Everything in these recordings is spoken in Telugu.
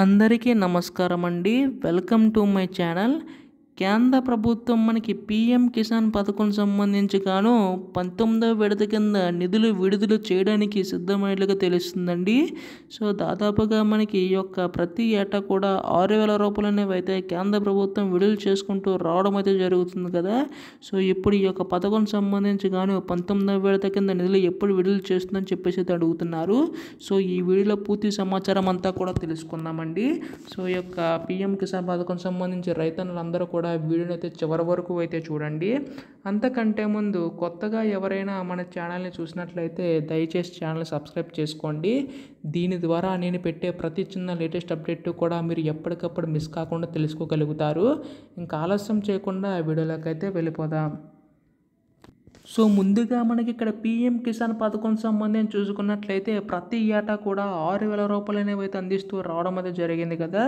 అందరికీ నమస్కారం అండి. Welcome to my channel. కేంద్ర ప్రభుత్వం మనకి పీఎం కిసాన్ పథకం సంబంధించి గాను 19వ విడత కింద నిధులు విడుదల చేయడానికి సిద్ధమైనట్లుగా తెలుస్తుందండి. సో దాదాపుగా మనకి ఈ యొక్క ప్రతి ఏటా కూడా 6,000 రూపాయలు అనేవి అయితే కేంద్ర ప్రభుత్వం విడుదల చేసుకుంటూ రావడం అయితే జరుగుతుంది కదా. సో ఇప్పుడు ఈ యొక్క పథకం సంబంధించి గాను 19వ విడత కింద నిధులు ఎప్పుడు విడుదల చేస్తుందని చెప్పేసి అయితే అడుగుతున్నారు. సో ఈ వీడియోలో పూర్తి సమాచారం అంతా కూడా తెలుసుకుందామండి. సో ఈ యొక్క పీఎం కిసాన్ పథకం సంబంధించి రైతన్నులందరూ కూడా వీడియోని అయితే చివరి వరకు అయితే చూడండి. అంతకంటే ముందు కొత్తగా ఎవరైనా మన ఛానల్ని చూసినట్లయితే దయచేసి ఛానల్ సబ్స్క్రైబ్ చేసుకోండి. దీని ద్వారా నేను పెట్టే ప్రతి చిన్న లేటెస్ట్ అప్డేట్ కూడా మీరు ఎప్పటికప్పుడు మిస్ కాకుండా తెలుసుకోగలుగుతారు. ఇంకా ఆలస్యం చేయకుండా వీడియోలోకి అయితే వెళ్ళిపోదాం. సో ముందుగా మనకి ఇక్కడ పీఎం కిసాన్ పథకం సంబంధించి చూసుకున్నట్లయితే ప్రతి ఏటా కూడా 6,000 రూపాయలు అనేవి అయితే అందిస్తూ రావడం అయితే జరిగింది కదా.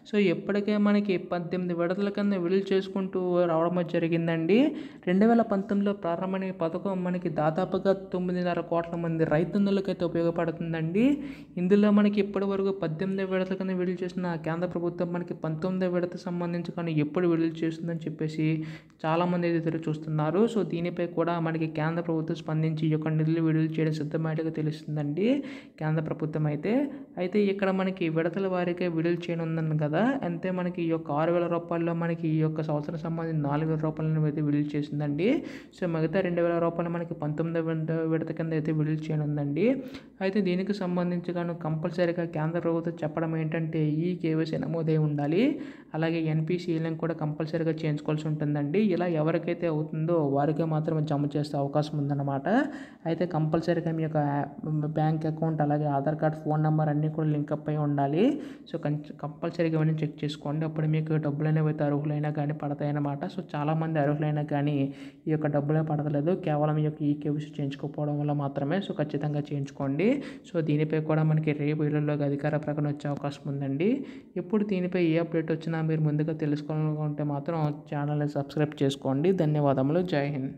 సో ఇప్పటికే మనకి 18 విడతల కింద విడుదల చేసుకుంటూ రావడం అయితే జరిగిందండి. 2019లో ప్రారంభమైన పథకం మనకి దాదాపుగా 9.5 కోట్ల మంది రైతన్నులకైతే ఉపయోగపడుతుందండి. ఇందులో మనకి ఇప్పటి వరకు 18 విడతల కింద విడుదల చేసిన కేంద్ర ప్రభుత్వం మనకి 19వ విడత సంబంధించి కానీ ఎప్పుడు విడుదల చేస్తుందని చెప్పేసి చాలామంది అయితే ఎదురు చూస్తున్నారు. సో దీనిపై కూడా మనకి కేంద్ర ప్రభుత్వం స్పందించి ఈ యొక్క నిధులు విడుదల చేయడం సిద్ధమైనట్టుగా తెలుస్తుందండి కేంద్ర ప్రభుత్వం అయితే ఇక్కడ మనకి విడతల వారీగా విడుదల చేయనుందని కదా. అంతే మనకి ఈ యొక్క 6,000 రూపాయల్లో మనకి ఈ యొక్క సంవత్సరం సంబంధించి 4,000 రూపాయలను అయితే విడుదల చేసిందండి. సో మిగతా 2,000 రూపాయలు మనకి 19వ విడత కింద అయితే విడుదల చేయనుందండి. అయితే దీనికి సంబంధించి గాను కంపల్సరీగా కేంద్ర ప్రభుత్వం చెప్పడం ఏంటంటే ఈ కేవైసీ నమోదై ఉండాలి, అలాగే ఎన్పిసిఎల్ని కూడా కంపల్సరీగా చేయించుకోవాల్సి ఉంటుందండి. ఇలా ఎవరికైతే అవుతుందో వారికే మాత్రమే జమ చేసే అవకాశం ఉందన్నమాట. అయితే కంపల్సరీగా మీ యొక్క బ్యాంక్ అకౌంట్ అలాగే ఆధార్ కార్డ్ ఫోన్ నెంబర్ అన్నీ కూడా లింకప్ అయి ఉండాలి. సో కంపల్సరీగా ఇవన్నీ చెక్ చేసుకోండి. అప్పుడు మీకు డబ్బులు అనేవి అయితే అర్హులైనా కానీ పడతాయన్నమాట. సో చాలామంది అర్హులైనా కానీ ఈ యొక్క డబ్బులే పడతలేదు, కేవలం ఈ యొక్క ఈ కేవైసీ చేయించుకోకపోవడం వల్ల మాత్రమే. సో ఖచ్చితంగా చేయించుకోండి. సో దీనిపై కూడా మనకి రేపు వీడియోలోకి అధికార ప్రకటన వచ్చే అవకాశం ఉందండి. ఇప్పుడు దీనిపై ఏ అప్డేట్ వచ్చినా మీరు ముందుగా తెలుసుకోవాలనుకుంటే మాత్రం ఛానల్ని సబ్స్క్రైబ్ చేసుకోండి. ధన్యవాదములు. జై హింద్.